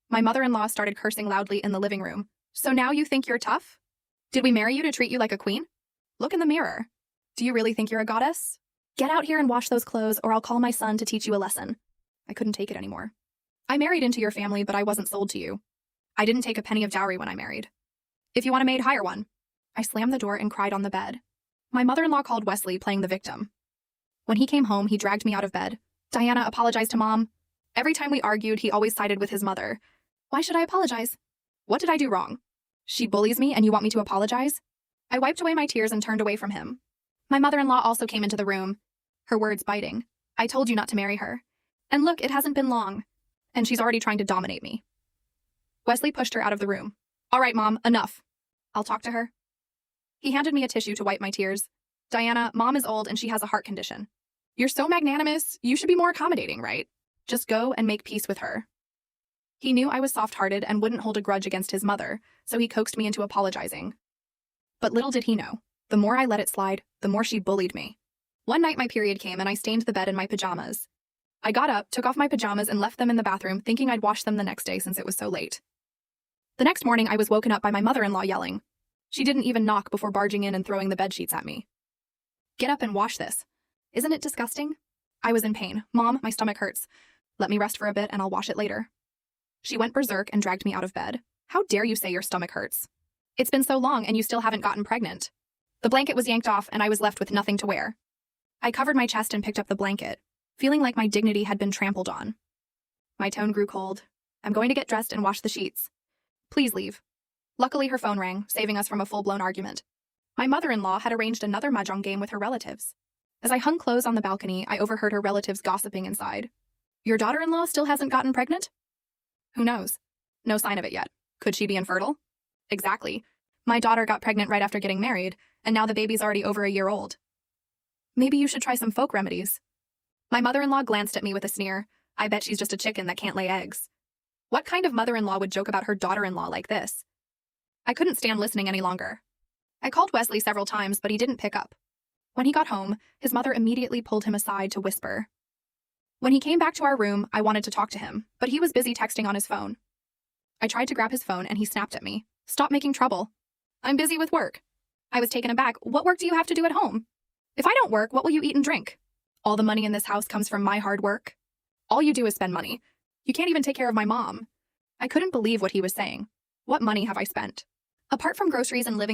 My mother-in-law started cursing loudly in the living room. So now you think you're tough? Did we marry you to treat you like a queen? Look in the mirror. Do you really think you're a goddess? Get out here and wash those clothes, or I'll call my son to teach you a lesson. I couldn't take it anymore. I married into your family, but I wasn't sold to you. I didn't take a penny of dowry when I married. If you want a maid, hire one. I slammed the door and cried on the bed. My mother-in-law called Wesley, playing the victim. When he came home, he dragged me out of bed. Diana, apologize to Mom. Every time we argued, he always sided with his mother. Why should I apologize? What did I do wrong? She bullies me and you want me to apologize? I wiped away my tears and turned away from him. My mother-in-law also came into the room, her words biting. I told you not to marry her. And look, it hasn't been long. And she's already trying to dominate me. Wesley pushed her out of the room. All right, Mom, enough. I'll talk to her. He handed me a tissue to wipe my tears. Diana, Mom is old and she has a heart condition. You're so magnanimous, you should be more accommodating, right? Just go and make peace with her. He knew I was soft-hearted and wouldn't hold a grudge against his mother, so he coaxed me into apologizing. But little did he know, the more I let it slide, the more she bullied me. One night my period came and I stained the bed in my pajamas. I got up, took off my pajamas and left them in the bathroom, thinking I'd wash them the next day since it was so late. The next morning I was woken up by my mother-in-law yelling. She didn't even knock before barging in and throwing the bedsheets at me. Get up and wash this. Isn't it disgusting? I was in pain. Mom, my stomach hurts. Let me rest for a bit and I'll wash it later. She went berserk and dragged me out of bed. How dare you say your stomach hurts? It's been so long and you still haven't gotten pregnant. The blanket was yanked off and I was left with nothing to wear. I covered my chest and picked up the blanket, feeling like my dignity had been trampled on. My tone grew cold. I'm going to get dressed and wash the sheets. Please leave. Luckily, her phone rang, saving us from a full-blown argument. My mother-in-law had arranged another mahjong game with her relatives. As I hung clothes on the balcony, I overheard her relatives gossiping inside. Your daughter-in-law still hasn't gotten pregnant? Who knows? No sign of it yet. Could she be infertile? Exactly. My daughter got pregnant right after getting married, and now the baby's already over a year old. Maybe you should try some folk remedies. My mother-in-law glanced at me with a sneer. I bet she's just a chicken that can't lay eggs. What kind of mother-in-law would joke about her daughter-in-law like this? I couldn't stand listening any longer. I called Wesley several times, but he didn't pick up. When he got home, his mother immediately pulled him aside to whisper. When he came back to our room, I wanted to talk to him, but he was busy texting on his phone. I tried to grab his phone and he snapped at me. Stop making trouble. I'm busy with work. I was taken aback. What work do you have to do at home? If I don't work, what will you eat and drink? All the money in this house comes from my hard work. All you do is spend money. You can't even take care of my mom. I couldn't believe what he was saying. What money have I spent? Apart from groceries and living